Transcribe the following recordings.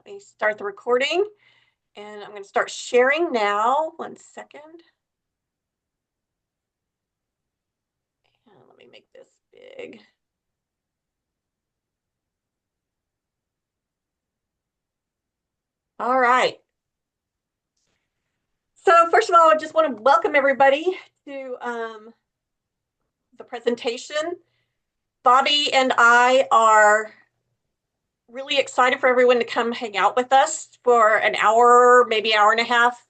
Let me start the recording, and I'm going to start sharing now. 1 second. And let me make this big. All right. So first of all, I just want to welcome everybody to the presentation. Bobby and I are really excited for everyone to come hang out with us for an hour, maybe hour and a half,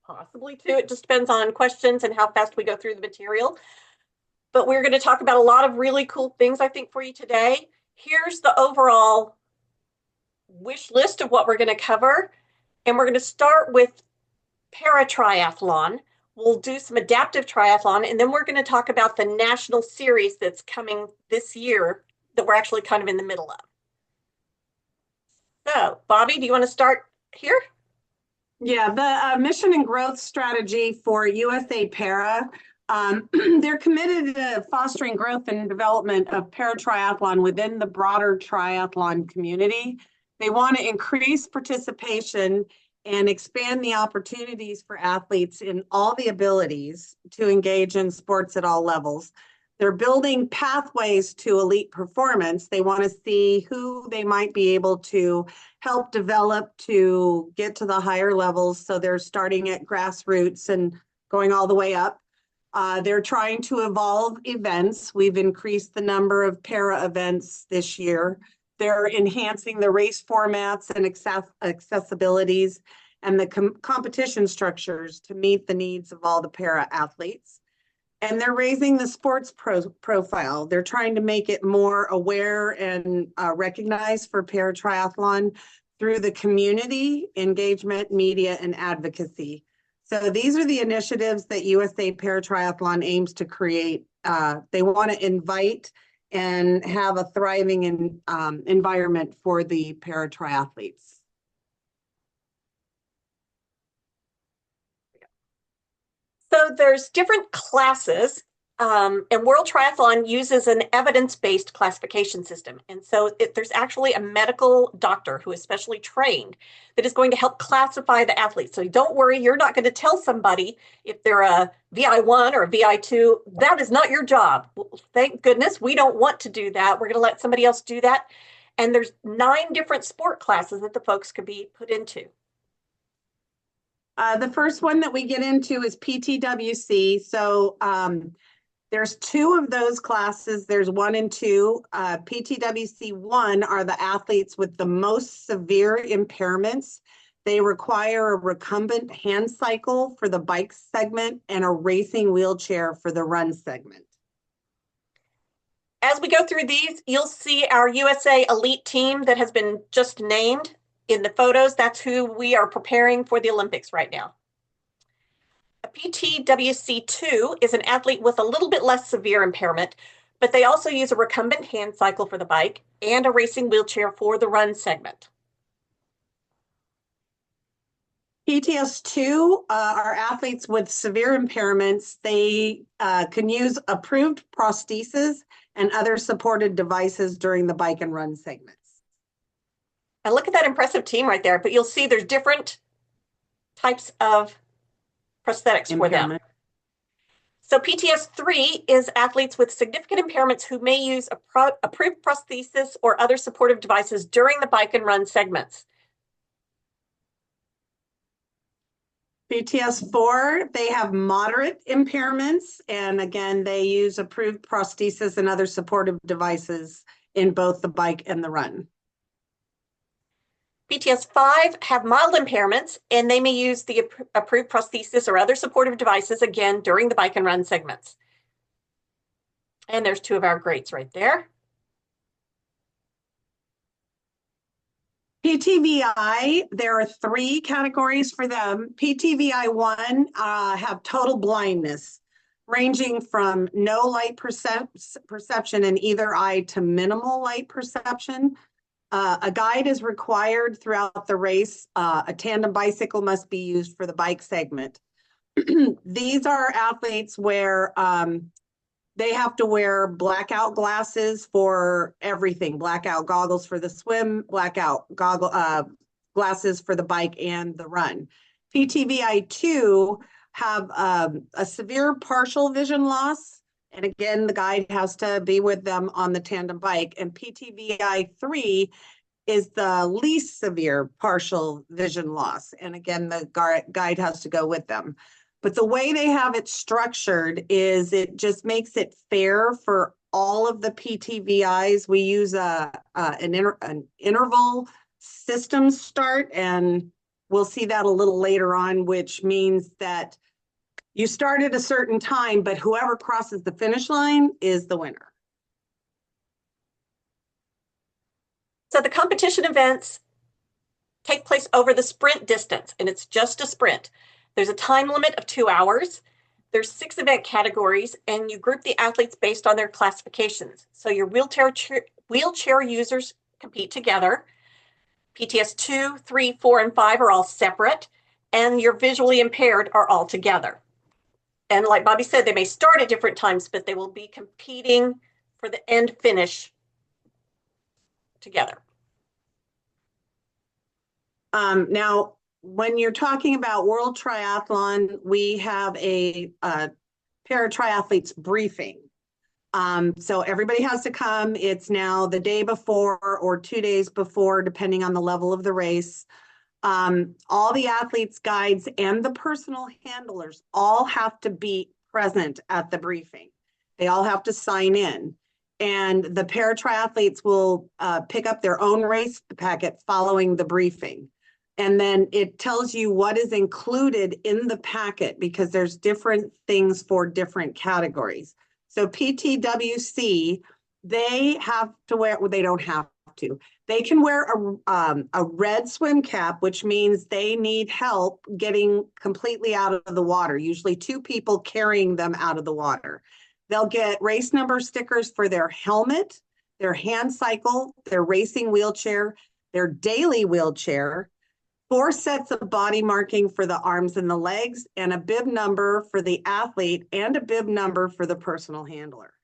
possibly two. It just depends on questions and how fast we go through the material. But we're going to talk about a lot of really cool things, I think, for you today. Here's the overall wish list of what we're going to cover. And we're going to start with para triathlon. We'll do some adaptive triathlon, and then we're going to talk about the national series that's coming this year that we're actually kind of in the middle of. So, Bobby, do you want to start here? Yeah, the mission and growth strategy for USA Para, they're committed to fostering growth and development of para triathlon within the broader triathlon community. They want to increase participation and expand the opportunities for athletes in all the abilities to engage in sports at all levels. They're building pathways to elite performance. They want to see who they might be able to help develop to get to the higher levels. So they're starting at grassroots and going all the way up. They're trying to evolve events. We've increased the number of para events this year. They're enhancing the race formats and accessibilities and the competition structures to meet the needs of all the para athletes. And they're raising the sports profile. They're trying to make it more aware and recognized for para triathlon through the community engagement, media, and advocacy. So these are the initiatives that USA Para Triathlon aims to create. They want to invite and have a thriving environment for the para triathletes. So there's different classes, and World Triathlon uses an evidence-based classification system. And so there's actually a medical doctor who is specially trained that is going to help classify the athletes. So don't worry, you're not going to tell somebody if they're a VI1 or a VI2. That is not your job. Thank goodness we don't want to do that. We're going to let somebody else do that. And there's 9 different sport classes that the folks could be put into. The first one that we get into is PTWC. So there's 2 of those classes. There's 1 and 2. PTWC 1 are the athletes with the most severe impairments. They require a recumbent hand cycle for the bike segment and a racing wheelchair for the run segment. As we go through these, you'll see our USA Elite team that has been just named in the photos. That's who we are preparing for the Olympics right now. A PTWC2 is an athlete with a little bit less severe impairment, but they also use a recumbent hand cycle for the bike and a racing wheelchair for the run segment. PTS2 are athletes with severe impairments. They can use approved prostheses and other supported devices during the bike and run segments. And look at that impressive team right there, but you'll see there's different types of prosthetics for them. So PTS3 is athletes with significant impairments who may use approved prosthesis or other supportive devices during the bike and run segments. PTS4, they have moderate impairments, and again, they use approved prosthesis and other supportive devices in both the bike and the run. PTS5 have mild impairments, and they may use the approved prosthesis or other supportive devices, again, during the bike and run segments. And there's 2 of our greats right there. PTVI, there are 3 categories for them. PTVI1 have total blindness, ranging from no light perception in either eye to minimal light perception. A guide is required throughout the race. A tandem bicycle must be used for the bike segment. These are athletes where they have to wear blackout glasses for everything, blackout goggles for the swim, blackout glasses for the bike and the run. PTVI2 have a severe partial vision loss. And again, the guide has to be with them on the tandem bike. And PTVI3 is the least severe partial vision loss. And again, the guide has to go with them. But the way they have it structured is it just makes it fair for all of the PTVIs. We use an interval system start, and we'll see that a little later on, which means that you start at a certain time, but whoever crosses the finish line is the winner. So the competition events take place over the sprint distance, and it's just a sprint. There's a time limit of 2 hours. There's 6 event categories, and you group the athletes based on their classifications. So your wheelchair users compete together. PTS 2, 3, 4, and 5 are all separate, and your visually impaired are all together. And like Bobby said, they may start at different times, but they will be competing for the end finish together. Now, when you're talking about World Triathlon, we have a para triathletes briefing. So everybody has to come. It's now the day before or 2 days before, depending on the level of the race. All the athletes, guides, and the personal handlers all have to be present at the briefing. They all have to sign in. And the para triathletes will pick up their own race packet following the briefing. And then it tells you what is included in the packet because there's different things for different categories. So PTWC, they have to wear, well, they don't have to. They can wear a red swim cap, which means they need help getting completely out of the water, usually 2 people carrying them out of the water. They'll get race number stickers for their helmet, their hand cycle, their racing wheelchair, their daily wheelchair, 4 sets of body marking for the arms and the legs, and a bib number for the athlete and a bib number for the personal handler.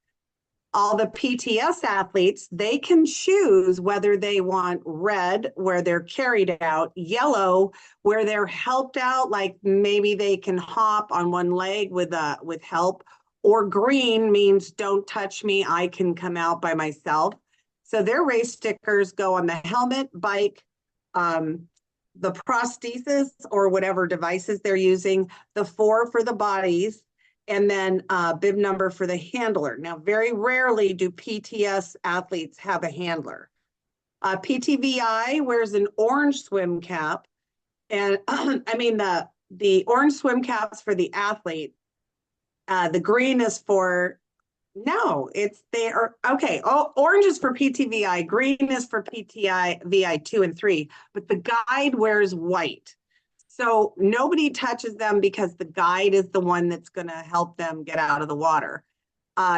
All the PTS athletes, they can choose whether they want red, where they're carried out, yellow, where they're helped out, like maybe they can hop on one leg with help, or green means don't touch me, I can come out by myself. So their race stickers go on the helmet, bike, the prosthesis or whatever devices they're using, the 4 for the bodies, and then bib number for the handler. Now, very rarely do PTS athletes have a handler. PTVI wears an orange swim cap, and I mean the orange swim caps for the athlete. The green is for they are okay. Orange is for PTVI, green is for PTVI 2 and 3, but the guide wears white. So nobody touches them because the guide is the one that's going to help them get out of the water.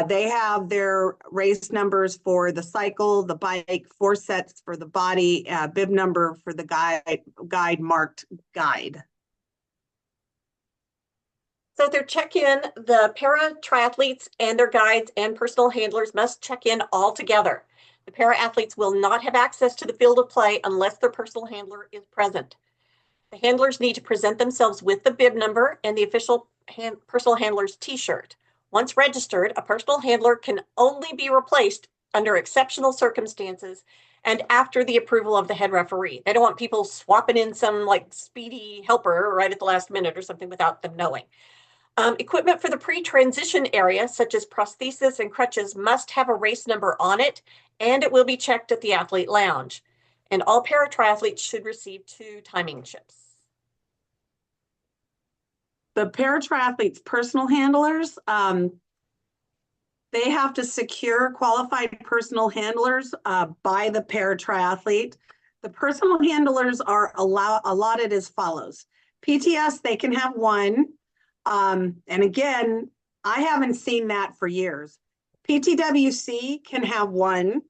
They have their race numbers for the cycle, the bike, 4 sets for the body, bib number for the guide marked guide. So their check-in, the para triathletes and their guides and personal handlers must check in all together. The para athletes will not have access to the field of play unless their personal handler is present. The handlers need to present themselves with the bib number and the official personal handler's t-shirt. Once registered, a personal handler can only be replaced under exceptional circumstances and after the approval of the head referee. They don't want people swapping in some like speedy helper right at the last minute or something without them knowing. Equipment for the pre-transition area, such as prosthesis and crutches, must have a race number on it, and it will be checked at the athlete lounge. And all para triathletes should receive 2 timing chips. The para triathletes' personal handlers, they have to secure qualified personal handlers by the para triathlete. The personal handlers are allotted as follows. PTS, they can have 1. And again, I haven't seen that for years. PTWC can have 1,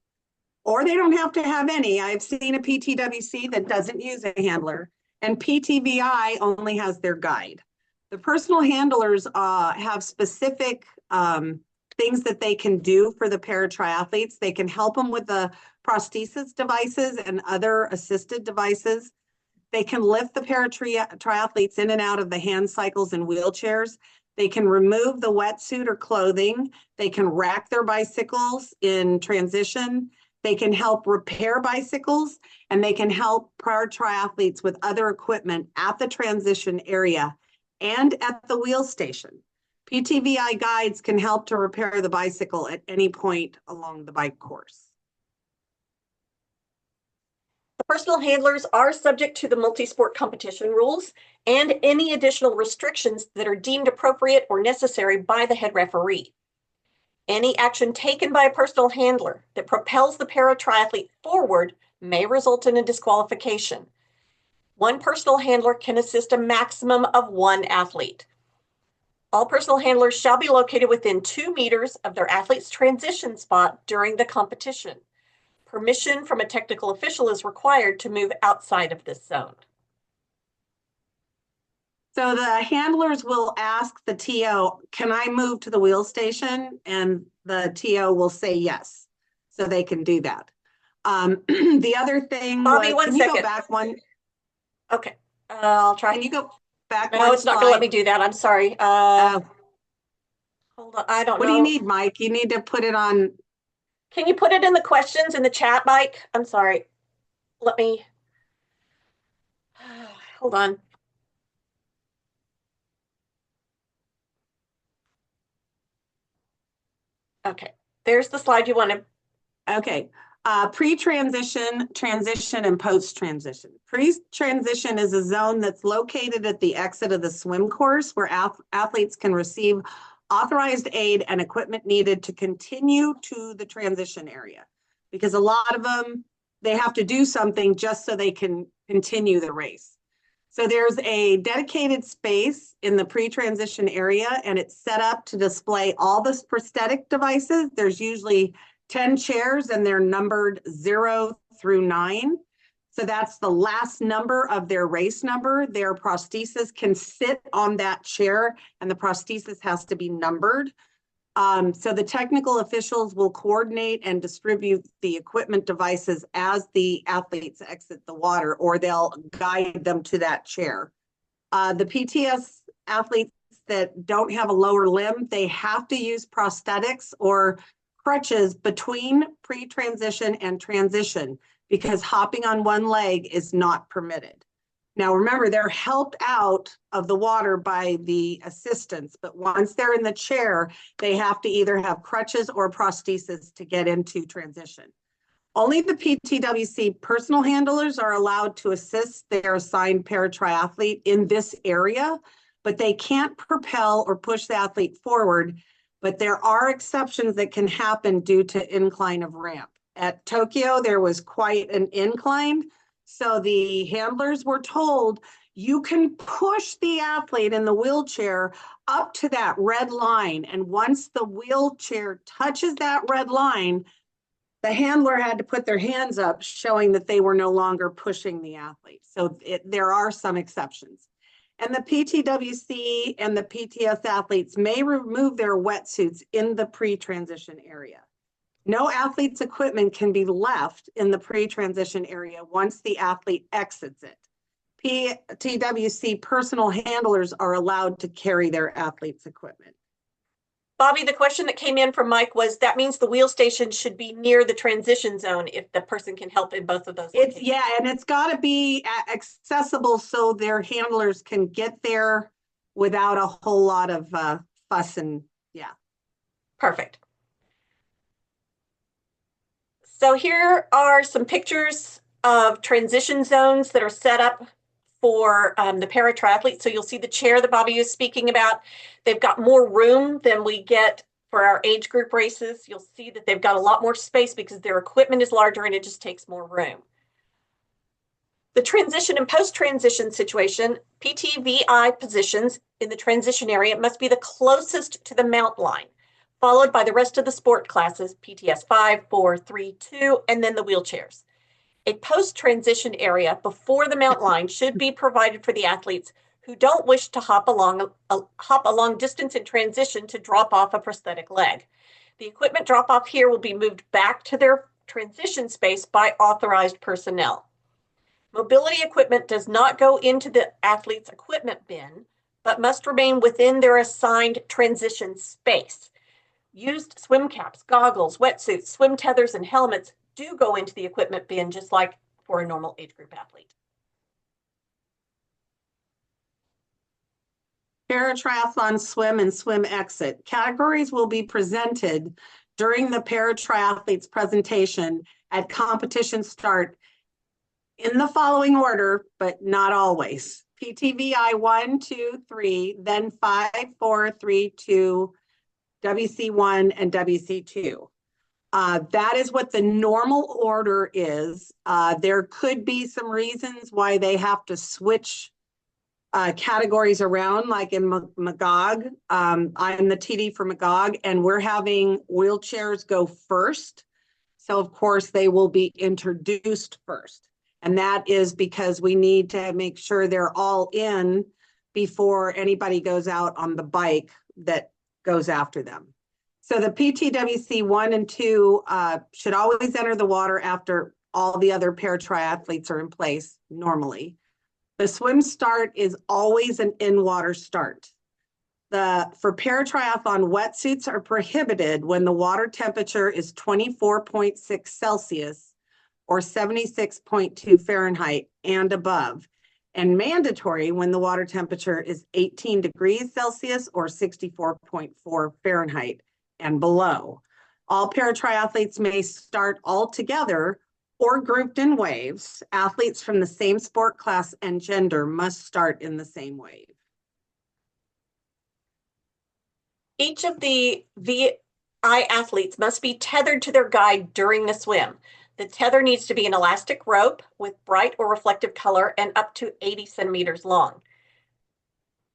or they don't have to have any. I've seen a PTWC that doesn't use a handler, and PTVI only has their guide. The personal handlers have specific things that they can do for the para triathletes. They can help them with the prosthesis devices and other assisted devices. They can lift the triathletes in and out of the hand cycles and wheelchairs. They can remove the wetsuit or clothing. They can rack their bicycles in transition. They can help repair bicycles, and they can help para triathletes with other equipment at the transition area and at the wheel station. PTVI guides can help to repair the bicycle at any point along the bike course. The personal handlers are subject to the multi-sport competition rules and any additional restrictions that are deemed appropriate or necessary by the head referee. Any action taken by a personal handler that propels the para triathlete forward may result in a disqualification. One personal handler can assist a maximum of one athlete. All personal handlers shall be located within 2 meters of their athlete's transition spot during the competition. Permission from a technical official is required to move outside of this zone. So the handlers will ask the TO, can I move to the wheel station? And the TO will say yes. So they can do that. The other thing Bobby, was, can you go back one? Okay, I'll try. Can you go back No, one it's not going to let me do that. I'm sorry. Hold on. I don't what know. do you need, Mike? You need to put it on. Can you put it in the questions in the chat, Mike? I'm sorry. Let me. Hold on. Okay, there's the slide you wanted. Okay. Pre-transition, transition, and post-transition. Pre-transition is a zone that's located at the exit of the swim course where athletes can receive authorized aid and equipment needed to continue to the transition area. Because a lot of them, they have to do something just so they can continue the race. So there's a dedicated space in the pre-transition area, and it's set up to display all the prosthetic devices. There's usually 10 chairs, and they're numbered 0 through 9. So that's the last number of their race number. Their prosthesis can sit on that chair, and the prosthesis has to be numbered. So the technical officials will coordinate and distribute the equipment devices as the athletes exit the water, or they'll guide them to that chair. The PTS athletes that don't have a lower limb, they have to use prosthetics or crutches between pre-transition and transition because hopping on one leg is not permitted. Now, remember, they're helped out of the water by the assistants, but once they're in the chair, they have to either have crutches or prosthesis to get into transition. Only the PTWC personal handlers are allowed to assist their assigned para-triathlete in this area, but they can't propel or push the athlete forward. But there are exceptions that can happen due to incline of ramp. At Tokyo, there was quite an incline. So the handlers were told, you can push the athlete in the wheelchair up to that red line. And once the wheelchair touches that red line, the handler had to put their hands up, showing that they were no longer pushing the athlete. So there are some exceptions. And the PTWC and the PTS athletes may remove their wetsuits in the pre-transition area. No athlete's equipment can be left in the pre-transition area once the athlete exits it. PTWC personal handlers are allowed to carry their athlete's equipment. Bobby, the question that came in from Mike was, that means the wheel station should be near the transition zone if the person can help in both of those locations. Yeah, and it's got to be accessible so their handlers can get there without a whole lot of fuss and yeah. Perfect. So here are some pictures of transition zones that are set up for the para triathletes. So you'll see the chair that Bobby was speaking about. They've got more room than we get for our age group races. You'll see that they've got a lot more space because their equipment is larger and it just takes more room. The transition and post-transition situation, PTVI positions in the transition area must be the closest to the mount line, followed by the rest of the sport classes, PTS 5, 4, 3, 2, and then the wheelchairs. A post-transition area before the mount line should be provided for the athletes who don't wish to hop a long distance in transition to drop off a prosthetic leg. The equipment drop-off here will be moved back to their transition space by authorized personnel. Mobility equipment does not go into the athlete's equipment bin, but must remain within their assigned transition space. Used swim caps, goggles, wetsuits, swim tethers, and helmets do go into the equipment bin, just like for a normal age group athlete. Para-triathlon swim and swim exit. Categories will be presented during the para-triathlete's presentation at competition start in the following order, but not always. PTVI 1, 2, 3, then 5, 4, 3, 2, WC1, and WC2. That is what the normal order is. There could be some reasons why they have to switch categories around, like in Magog. I'm the TD for Magog, and we're having wheelchairs go first. So, of course, they will be introduced first. And that is because we need to make sure they're all in before anybody goes out on the bike that goes after them. So the PTWC 1 and 2 should always enter the water after all the other para triathletes are in place normally. The swim start is always an in-water start. For para-triathlon, wetsuits are prohibited when the water temperature is 24.6 Celsius or 76.2 Fahrenheit and above, and mandatory when the water temperature is 18 degrees Celsius or 64.4 Fahrenheit and below. All para-triathletes may start all together or grouped in waves. Athletes from the same sport class and gender must start in the same wave. Each of the VI athletes must be tethered to their guide during the swim. The tether needs to be an elastic rope with bright or reflective color and up to 80 centimeters long.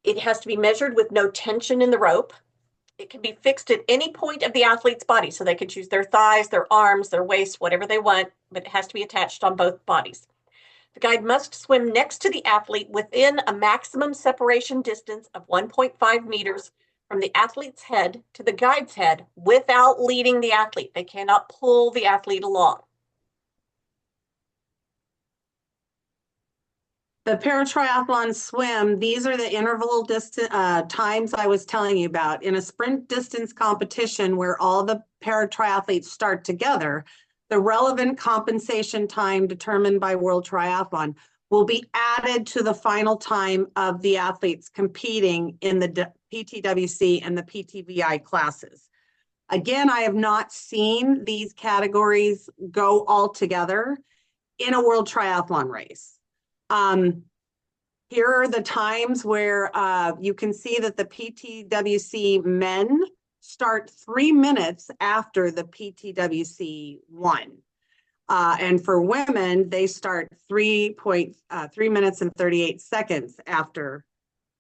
It has to be measured with no tension in the rope. It can be fixed at any point of the athlete's body, so they can choose their thighs, their arms, their waist, whatever they want, but it has to be attached on both bodies. The guide must swim next to the athlete within a maximum separation distance of 1.5 meters from the athlete's head to the guide's head without leading the athlete. They cannot pull the athlete along. The para-triathlon swim, these are the interval distance times I was telling you about. In a sprint distance competition where all the para-triathletes start together, the relevant compensation time determined by World Triathlon will be added to the final time of the athletes competing in the PTWC and the PTVI classes. Again, I have not seen these categories go all together in a World Triathlon race. Here are the times where you can see that the PTWC men start 3 minutes after the PTWC 1. And for women, they start 3 minutes and 38 seconds after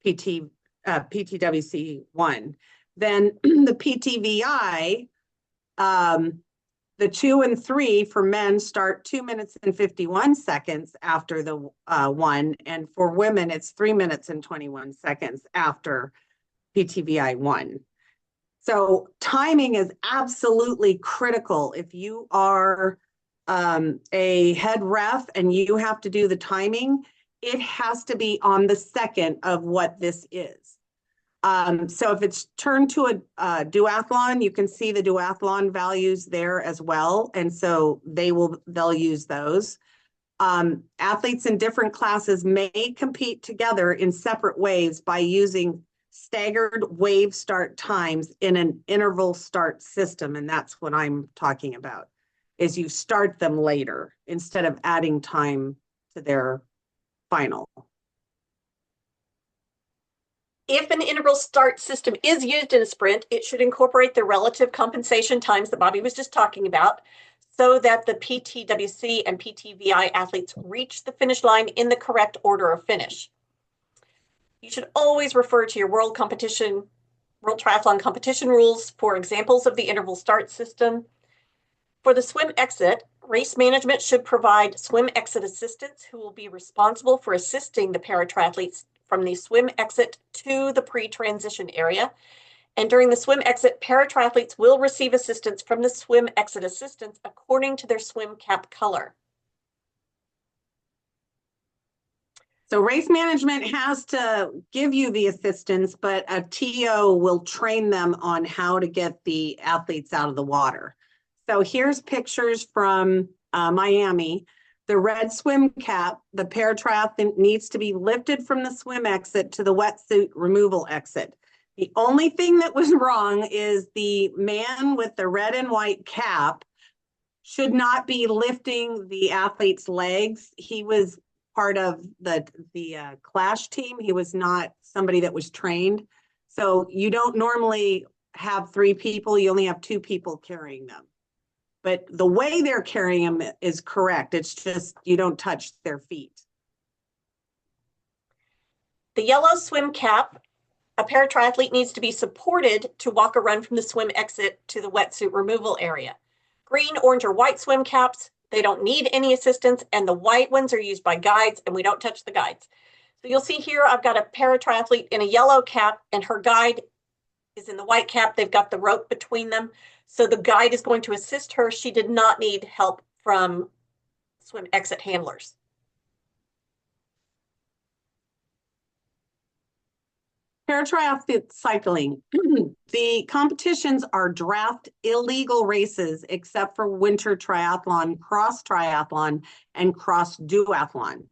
PTWC 1. Then the PTVI, the 2 and 3 for men start 2 minutes and 51 seconds after the 1. And for women, it's 3 minutes and 21 seconds after PTVI 1. So timing is absolutely critical. If you are a head ref and you have to do the timing, it has to be on the second of what this is. So if it's turned to a duathlon, you can see the duathlon values there as well. And so they'll use those. Athletes in different classes may compete together in separate waves by using staggered wave start times in an interval start system. And that's what I'm talking about, is you start them later instead of adding time to their final. If an interval start system is used in a sprint, it should incorporate the relative compensation times that Bobby was just talking about, so that the PTWC and PTVI athletes reach the finish line in the correct order of finish. You should always refer to your World Triathlon competition rules for examples of the interval start system. For the swim exit, race management should provide swim exit assistants who will be responsible for assisting the para-triathletes from the swim exit to the pre-transition area. And during the swim exit, para-triathletes will receive assistance from the swim exit assistants according to their swim cap color. So race management has to give you the assistance, but a TO will train them on how to get the athletes out of the water. So here's pictures from Miami. The red swim cap, the paratriathlete needs to be lifted from the swim exit to the wetsuit removal exit. The only thing that was wrong is the man with the red and white cap should not be lifting the athlete's legs. He was part of the clash team. He was not somebody that was trained. So you don't normally have three people. You only have two people carrying them. But the way they're carrying them is correct. It's just you don't touch their feet. The yellow swim cap, a paratriathlete needs to be supported to walk or run from the swim exit to the wetsuit removal area. Green, orange, or white swim caps, they don't need any assistance, and the white ones are used by guides, and we don't touch the guides. So you'll see here, I've got a paratriathlete in a yellow cap, and her guide is in the white cap. They've got the rope between them. So the guide is going to assist her. She did not need help from swim exit handlers. Paratriathlete cycling. The competitions are draft illegal races except for winter triathlon, cross triathlon, and cross duathlon.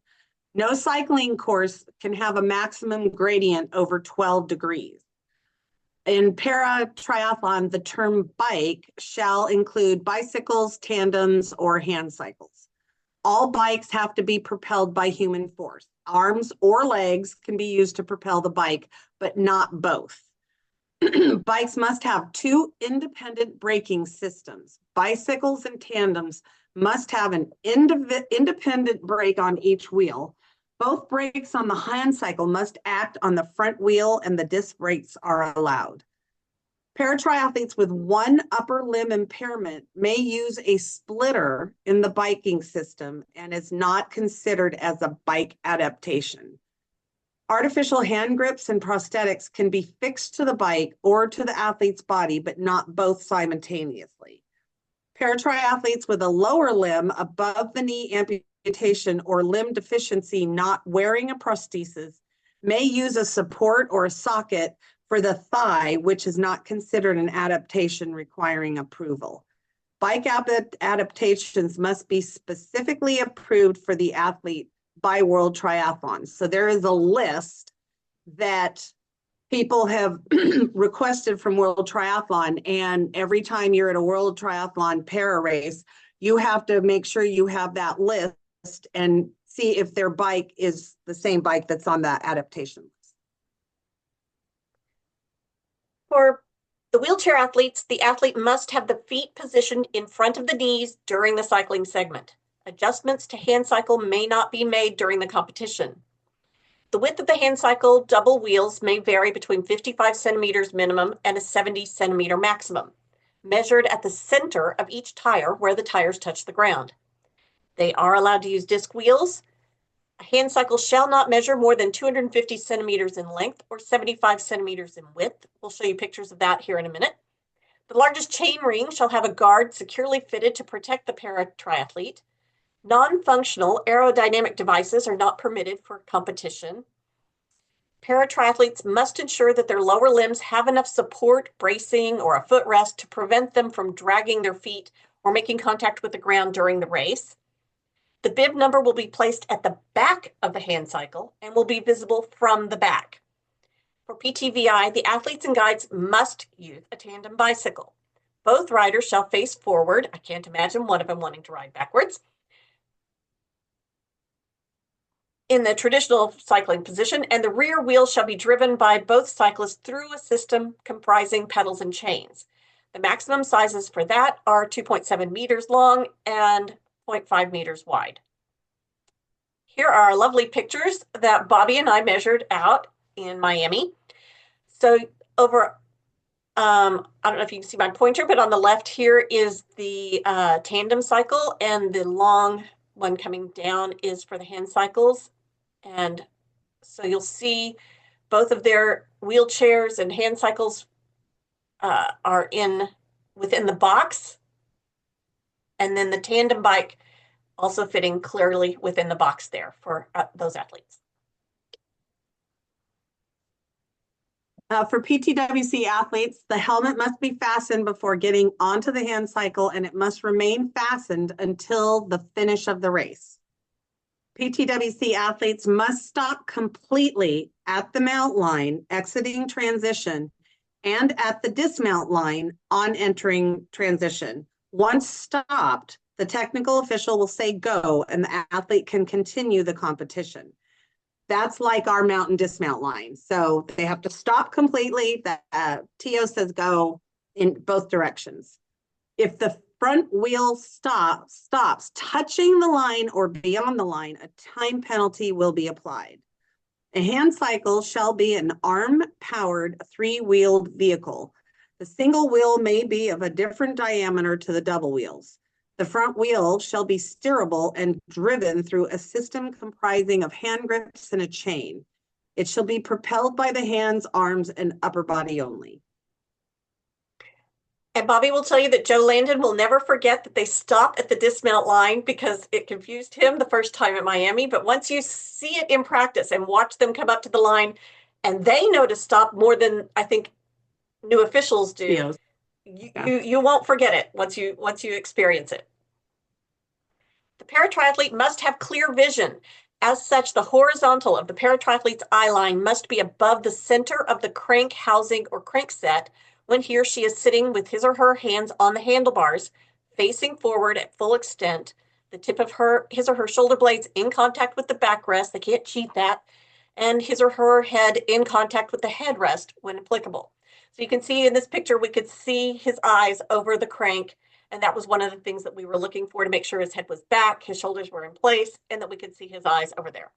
No cycling course can have a maximum gradient over 12 degrees. In para triathlon, the term bike shall include bicycles, tandems, or hand cycles. All bikes have to be propelled by human force. Arms or legs can be used to propel the bike, but not both. Bikes must have two independent braking systems. Bicycles and tandems must have an independent brake on each wheel. Both brakes on the hand cycle must act on the front wheel, and the disc brakes are allowed. Paratriathletes with one upper limb impairment may use a splitter in the biking system and is not considered as a bike adaptation. Artificial hand grips and prosthetics can be fixed to the bike or to the athlete's body, but not both simultaneously. Paratriathletes with a lower limb above the knee amputation or limb deficiency not wearing a prosthesis may use a support or a socket for the thigh, which is not considered an adaptation requiring approval. Bike adaptations must be specifically approved for the athlete by World Triathlon. So there is a list that people have requested from World Triathlon, and every time you're at a World Triathlon para race, you have to make sure you have that list and see if their bike is the same bike that's on that adaptation list. For the wheelchair athletes, the athlete must have the feet positioned in front of the knees during the cycling segment. Adjustments to hand cycle may not be made during the competition. The width of the hand cycle double wheels may vary between 55 centimeters minimum and a 70 centimeter maximum, measured at the center of each tire where the tires touch the ground. They are allowed to use disc wheels. A hand cycle shall not measure more than 250 centimeters in length or 75 centimeters in width. We'll show you pictures of that here in a minute. The largest chain ring shall have a guard securely fitted to protect the para-triathlete. Non-functional aerodynamic devices are not permitted for competition. Para-triathletes must ensure that their lower limbs have enough support, bracing, or a footrest to prevent them from dragging their feet or making contact with the ground during the race. The bib number will be placed at the back of the hand cycle and will be visible from the back. For PTVI, the athletes and guides must use a tandem bicycle. Both riders shall face forward. I can't imagine one of them wanting to ride backwards. In the traditional cycling position, and the rear wheel shall be driven by both cyclists through a system comprising pedals and chains. The maximum sizes for that are 2.7 meters long and 0.5 meters wide. Here are lovely pictures that Bobby and I measured out in Miami. So over, I don't know if you can see my pointer, but on the left here is the tandem cycle, and the long one coming down is for the hand cycles. And so you'll see both of their wheelchairs and hand cycles are within the box, and then the tandem bike also fitting clearly within the box there for those athletes. For PTWC athletes, the helmet must be fastened before getting onto the hand cycle, and it must remain fastened until the finish of the race. PTWC athletes must stop completely at the mount line exiting transition and at the dismount line on entering transition. Once stopped, the technical official will say go, and the athlete can continue the competition. That's like our mount and dismount line. So they have to stop completely. The TO says go in both directions. If the front wheel stops touching the line or beyond the line, a time penalty will be applied. A hand cycle shall be an arm-powered, three-wheeled vehicle. The single wheel may be of a different diameter to the double wheels. The front wheel shall be steerable and driven through a system comprising of hand grips and a chain. It shall be propelled by the hands, arms, and upper body only. And Bobby will tell you that Joe Landon will never forget that they stopped at the dismount line because it confused him the first time at Miami. But once you see it in practice and watch them come up to the line, and they know to stop more than I think new officials do, you won't forget it once you experience it. The paratriathlete must have clear vision. As such, the horizontal of the paratriathlete's eye line must be above the center of the crank housing or crankset when he or she is sitting with his or her hands on the handlebars, facing forward at full extent, the tip of his or her shoulder blades in contact with the backrest, they can't cheat that, and his or her head in contact with the headrest when applicable. So you can see in this picture, we could see his eyes over the crank, and that was one of the things that we were looking for to make sure his head was back, his shoulders were in place, and that we could see his eyes over there.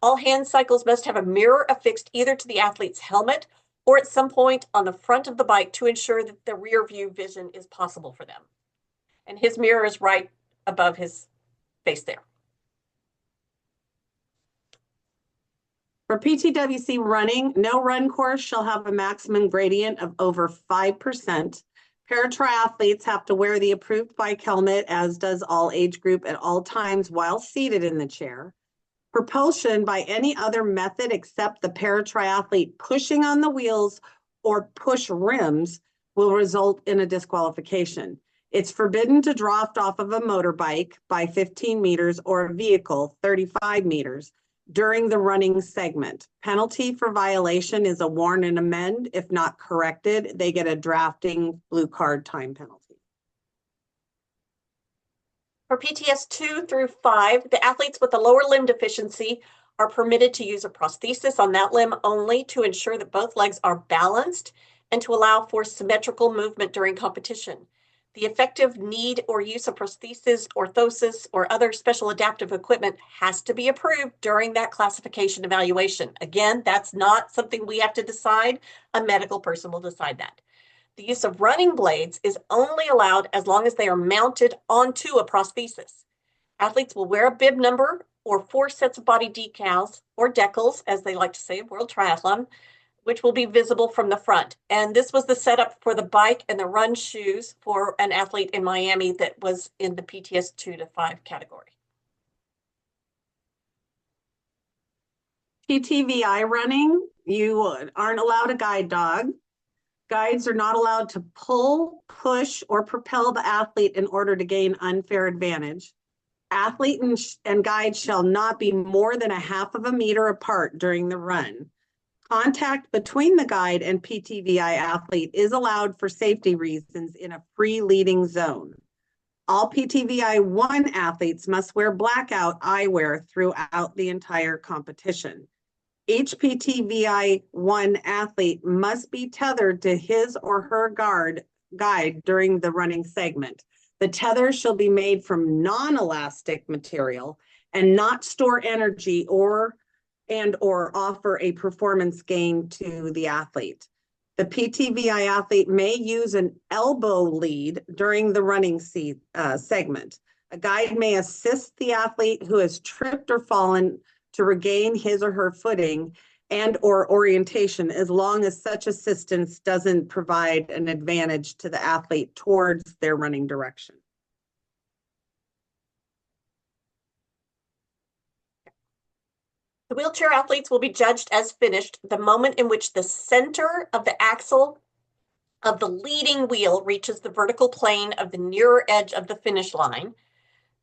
All hand cycles must have a mirror affixed either to the athlete's helmet or at some point on the front of the bike to ensure that the rear view vision is possible for them. And his mirror is right above his face there. For PTWC running, no run course shall have a maximum gradient of over 5%. Paratriathletes have to wear the approved bike helmet, as does all age group at all times while seated in the chair. Propulsion by any other method except the paratriathlete pushing on the wheels or push rims will result in a disqualification. It's forbidden to draft off of a motorbike by 15 meters or a vehicle 35 meters during the running segment. Penalty for violation is a warn and amend. If not corrected, they get a drafting blue card time penalty. For PTS 2 through 5, the athletes with a lower limb deficiency are permitted to use a prosthesis on that limb only to ensure that both legs are balanced and to allow for symmetrical movement during competition. The effective need or use of prosthesis, orthosis, or other special adaptive equipment has to be approved during that classification evaluation. Again, that's not something we have to decide. A medical person will decide that. The use of running blades is only allowed as long as they are mounted onto a prosthesis. Athletes will wear a bib number or 4 sets of body decals, or decals, as they like to say, World Triathlon, which will be visible from the front. And this was the setup for the bike and the run shoes for an athlete in Miami that was in the PTS 2 to 5 category. PTVI running, you aren't allowed a guide dog. Guides are not allowed to pull, push, or propel the athlete in order to gain unfair advantage. Athlete and guide shall not be more than a half of a meter apart during the run. Contact between the guide and PTVI athlete is allowed for safety reasons in a free leading zone. All PTVI 1 athletes must wear blackout eyewear throughout the entire competition. Each PTVI 1 athlete must be tethered to his or her guide during the running segment. The tether shall be made from non-elastic material and not store energy or offer a performance gain to the athlete. The PTVI athlete may use an elbow lead during the running segment. A guide may assist the athlete who has tripped or fallen to regain his or her footing and or orientation, as long as such assistance doesn't provide an advantage to the athlete towards their running direction. The wheelchair athletes will be judged as finished the moment in which the center of the axle of the leading wheel reaches the vertical plane of the nearer edge of the finish line.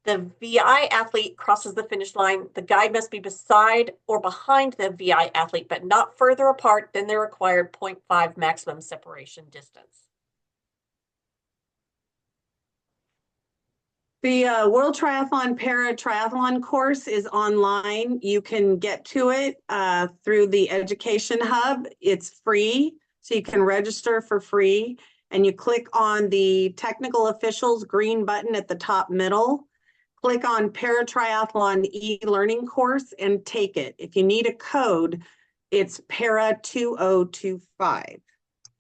The VI athlete crosses the finish line. The guide must be beside or behind the VI athlete, but not further apart than the required 0.5 maximum separation distance. The World Triathlon Para Triathlon course is online. You can get to it through the Education Hub. It's free, so you can register for free. And you click on the Technical Officials green button at the top middle. Click on Para Triathlon e-learning course and take it. If you need a code, it's Para 2025. I've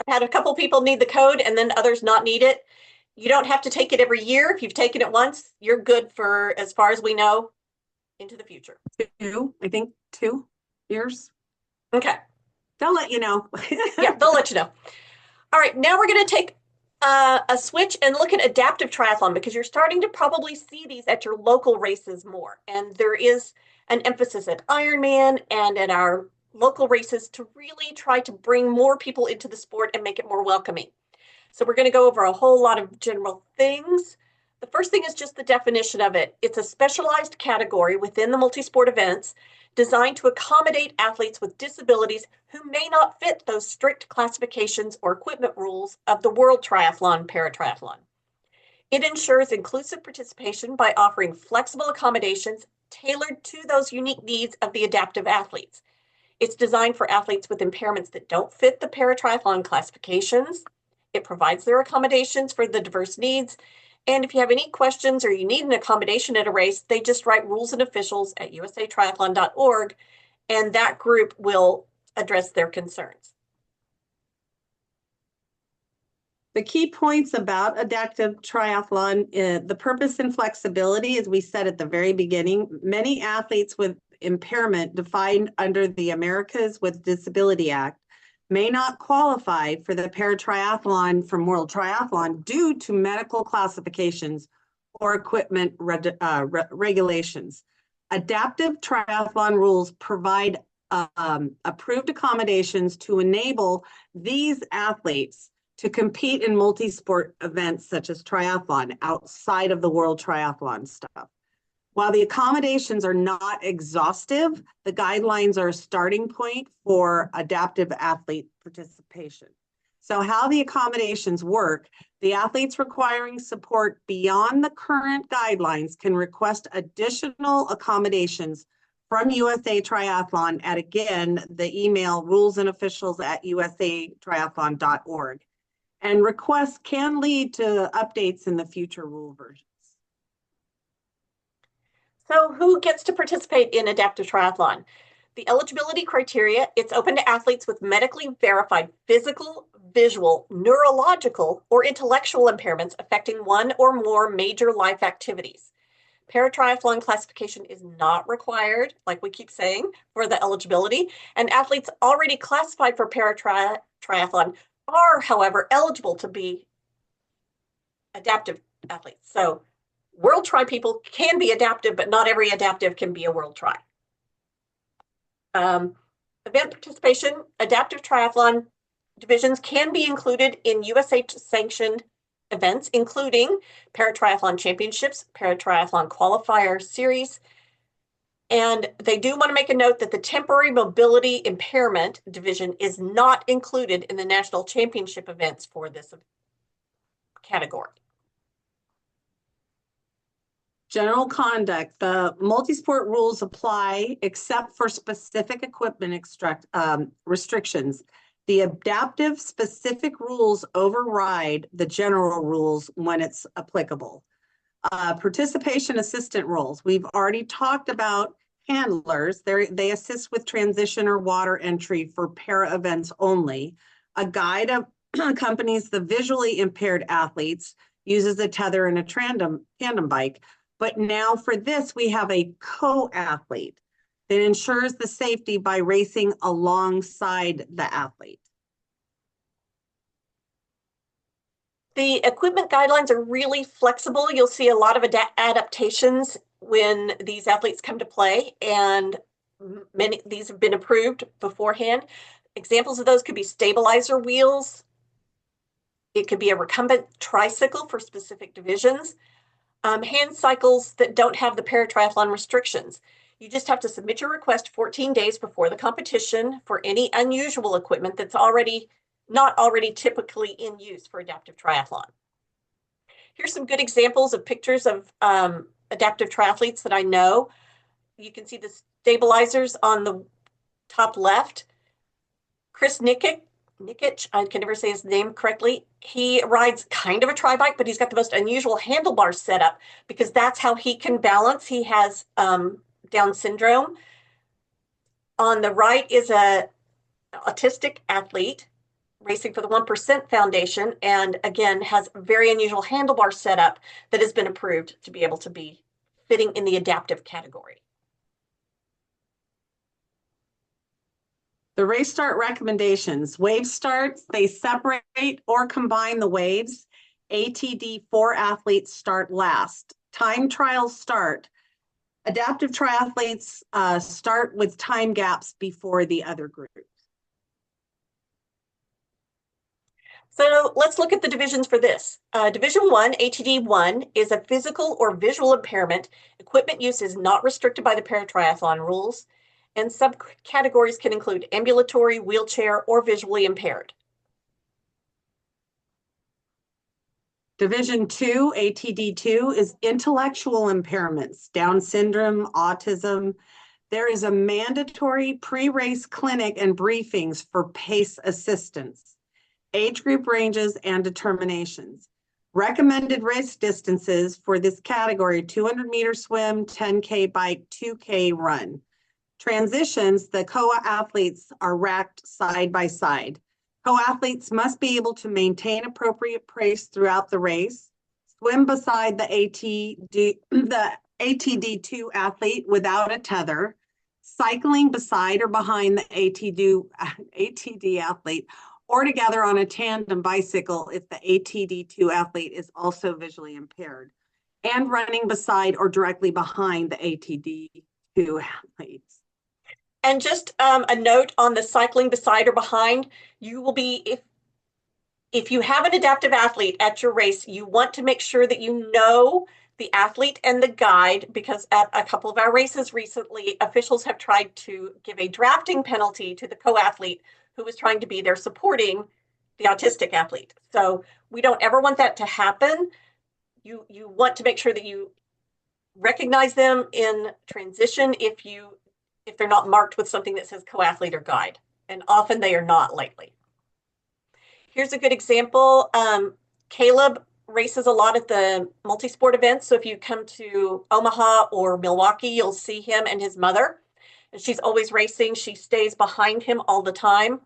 had a couple people need the code and then others not need it. You don't have to take it every year. If you've taken it once, you're good for, as far as we know, into the future. I think 2 years. Okay. They'll let you know. Yeah, they'll let you know. All right, now we're going to take a switch and look at adaptive triathlon, because you're starting to probably see these at your local races more. And there is an emphasis at Ironman and at our local races to really try to bring more people into the sport and make it more welcoming. So we're going to go over a whole lot of general things. The first thing is just the definition of it. It's a specialized category within the multi-sport events designed to accommodate athletes with disabilities who may not fit those strict classifications or equipment rules of the World Triathlon Para Triathlon. It ensures inclusive participation by offering flexible accommodations tailored to those unique needs of the adaptive athletes. It's designed for athletes with impairments that don't fit the para triathlon classifications. It provides their accommodations for the diverse needs. And if you have any questions or you need an accommodation at a race, they just write rules and officials at usatriathlon.org, and that group will address their concerns. The key points about adaptive triathlon, the purpose and flexibility, as we said at the very beginning, many athletes with impairment defined under the Americas with Disability Act may not qualify for the para-triathlon from World Triathlon due to medical classifications or equipment regulations. Adaptive triathlon rules provide approved accommodations to enable these athletes to compete in multi-sport events such as triathlon outside of the World Triathlon stuff. While the accommodations are not exhaustive, the guidelines are a starting point for adaptive athlete participation. So how the accommodations work, the athletes requiring support beyond the current guidelines can request additional accommodations from USA Triathlon at, again, the email rulesandofficials@usatriathlon.org. And requests can lead to updates in the future rule versions. So who gets to participate in adaptive triathlon? The eligibility criteria, it's open to athletes with medically verified physical, visual, neurological, or intellectual impairments affecting one or more major life activities. Paratriathlon classification is not required, like we keep saying, for the eligibility, and athletes already classified for paratriathlon are, however, eligible to be adaptive athletes. So World Tri people can be adaptive, but not every adaptive can be a World Tri. Event participation, adaptive triathlon divisions can be included in USA-sanctioned events, including Paratriathlon Championships, Paratriathlon Qualifier Series. And they do want to make a note that the temporary mobility impairment division is not included in the national championship events for this category. General conduct, the multi-sport rules apply except for specific equipment restrictions. The adaptive specific rules override the general rules when it's applicable. Participation assistant roles. We've already talked about handlers. They assist with transition or water entry for para events only. A guide accompanies the visually impaired athletes, uses a tether and a tandem bike. But now for this, we have a co-athlete that ensures the safety by racing alongside the athlete. The equipment guidelines are really flexible. You'll see a lot of adaptations when these athletes come to play, and Many these have been approved beforehand. Examples of those could be stabilizer wheels. It could be a recumbent tricycle for specific divisions. Hand cycles that don't have the paratriathlon restrictions. You just have to submit your request 14 days before the competition for any unusual equipment that's not already typically in use for adaptive triathlon. Here's some good examples of pictures of adaptive triathletes that I know. You can see the stabilizers on the top left. Chris Nikic, I can never say his name correctly. He rides kind of a tri-bike, but he's got the most unusual handlebars set up because that's how he can balance. He has Down syndrome. On the right is a autistic athlete racing for the 1% Foundation, and again has very unusual handlebar setup that has been approved to be able to be fitting in the adaptive category. The race start recommendations. Wave starts, they separate or combine the waves. ATD4 athletes start last. Time trials start. Adaptive triathletes start with time gaps before the other groups. So let's look at the divisions for this. Division 1, ATD1, is a physical or visual impairment. Equipment use is not restricted by the paratriathlon rules, and subcategories can include ambulatory, wheelchair, or visually impaired. Division 2, ATD2, is intellectual impairments, Down syndrome, autism. There is a mandatory pre-race clinic and briefings for pace assistance, age group ranges and determinations. Recommended race distances for this category: 200-meter swim, 10K bike, 2K run. Transitions, the co-athletes are racked side by side. Co-athletes must be able to maintain appropriate pace throughout the race, swim beside the ATD2 athlete without a tether, cycling beside or behind the ATD athlete, or together on a tandem bicycle if the ATD2 athlete is also visually impaired, and running beside or directly behind the ATD2 athletes. And just a note on the cycling beside or behind, you will be, if you have an adaptive athlete at your race, you want to make sure that you know the athlete and the guide, because at a couple of our races recently, officials have tried to give a drafting penalty to the co-athlete who was trying to be there supporting the autistic athlete. So we don't ever want that to happen. You want to make sure that you recognize them in transition if they're not marked with something that says co-athlete or guide, and often they are not lately. Here's a good example. Caleb races a lot at the multi-sport events, so if you come to Omaha or Milwaukee, you'll see him and his mother, and she's always racing. She stays behind him all the time.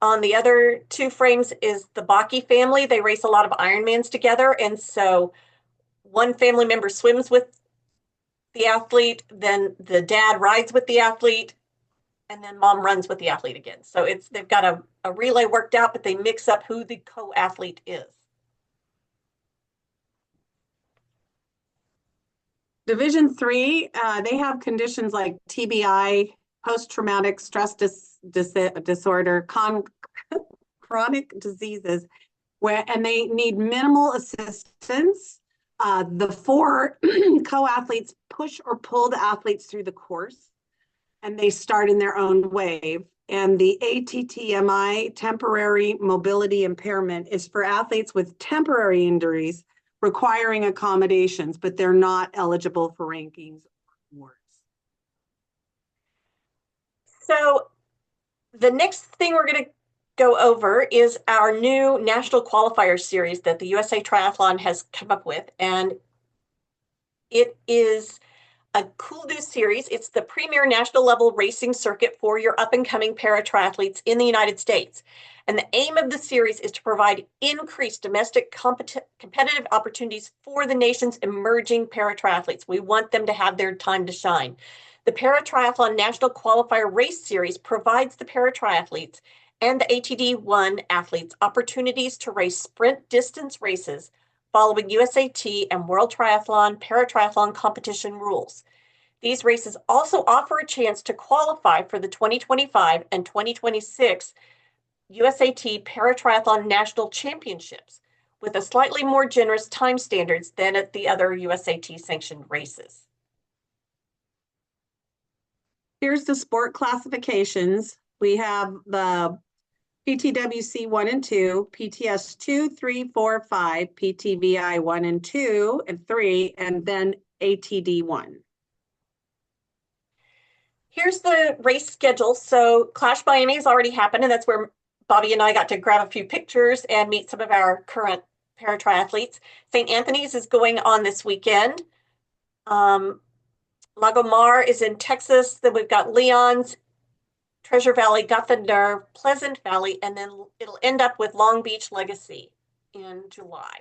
On the other two frames is the Baki family. They race a lot of Ironmans together, and so one family member swims with the athlete, then the dad rides with the athlete, and then mom runs with the athlete again. So they've got a relay worked out, but they mix up who the co-athlete is. Division 3, they have conditions like TBI, post-traumatic stress disorder, chronic diseases, and they need minimal assistance. The 4 co-athletes push or pull the athletes through the course, and they start in their own wave. And the ATTMI, temporary mobility impairment, is for athletes with temporary injuries requiring accommodations, but they're not eligible for rankings or awards. So the next thing we're going to go over is our new National Qualifier Series that the USA Triathlon has come up with, and it is a cool new series. It's the premier national level racing circuit for your up and coming para triathletes in the United States. And the aim of the series is to provide increased domestic competitive opportunities for the nation's emerging para triathletes. We want them to have their time to shine. The Para Triathlon National Qualifier Race Series provides the para triathletes and the ATD1 athletes opportunities to race sprint distance races following USAT and World Triathlon Para Triathlon competition rules. These races also offer a chance to qualify for the 2025 and 2026 USAT Para Triathlon National Championships with a slightly more generous time standards than at the other USAT sanctioned races. Here's the sport classifications. We have the PTWC 1 and 2, PTS 2, 3, 4, 5, PTVI 1 and 2 and 3, and then ATD 1. Here's the race schedule. So Clash Miami has already happened, and that's where Bobby and I got to grab a few pictures and meet some of our current para triathletes. St. Anthony's is going on this weekend. Lago Mar is in Texas. Then we've got Leon's, Treasure Valley, Got the Nerve, Pleasant Valley, and then it'll end up with Long Beach Legacy in July.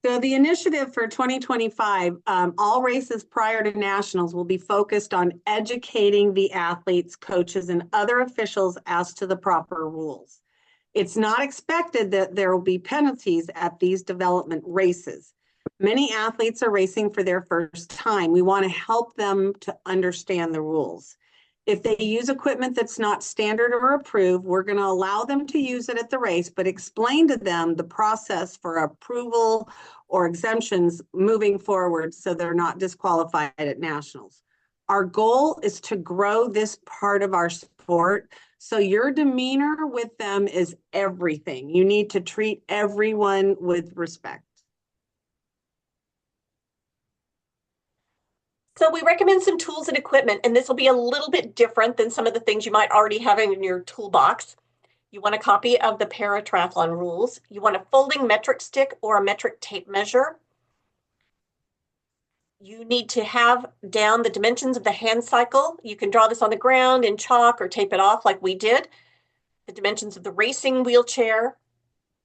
So the initiative for 2025, all races prior to nationals will be focused on educating the athletes, coaches, and other officials as to the proper rules. It's not expected that there will be penalties at these development races. Many athletes are racing for their first time. We want to help them to understand the rules. If they use equipment that's not standard or approved, we're going to allow them to use it at the race, but explain to them the process for approval or exemptions moving forward so they're not disqualified at nationals. Our goal is to grow this part of our sport. So your demeanor with them is everything. You need to treat everyone with respect. So we recommend some tools and equipment, and this will be a little bit different than some of the things you might already have in your toolbox. You want a copy of the Para Triathlon rules. You want a folding metric stick or a metric tape measure. You need to have down the dimensions of the hand cycle. You can draw this on the ground in chalk or tape it off like we did. The dimensions of the racing wheelchair.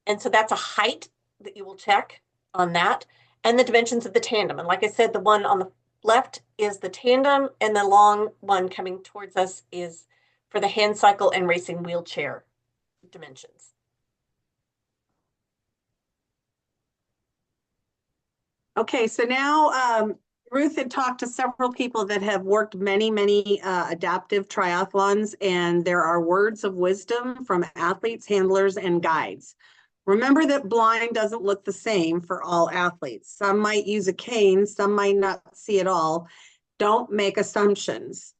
And so that's a height that you will check on that. And the dimensions of the tandem. And like I said, the one on the left is the tandem, and the long one coming towards us is for the hand cycle and racing wheelchair dimensions. Okay, so now Ruth had talked to several people that have worked many adaptive triathlons, and there are words of wisdom from athletes, handlers, and guides. Remember that blind doesn't look the same for all athletes. Some might use a cane, some might not see at all. Don't make assumptions.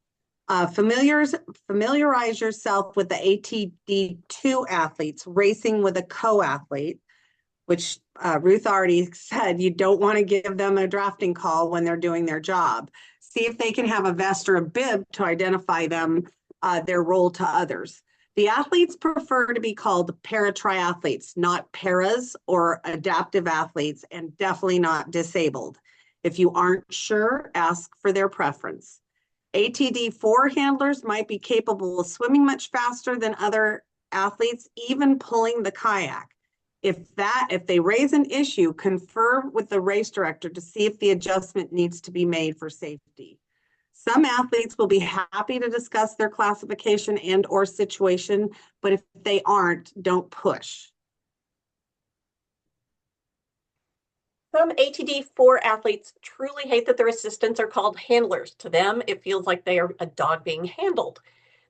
Familiarize yourself with the ATD2 athletes racing with a co-athlete, which Ruth already said you don't want to give them a drafting call when they're doing their job. See if they can have a vest or a bib to identify them, their role to others. The athletes prefer to be called para triathletes, not paras or adaptive athletes, and definitely not disabled. If you aren't sure, ask for their preference. ATD4 handlers might be capable of swimming much faster than other athletes, even pulling the kayak. If they raise an issue, confer with the race director to see if the adjustment needs to be made for safety. Some athletes will be happy to discuss their classification and or situation, but if they aren't, don't push. Some ATD4 athletes truly hate that their assistants are called handlers. To them, it feels like they are a dog being handled.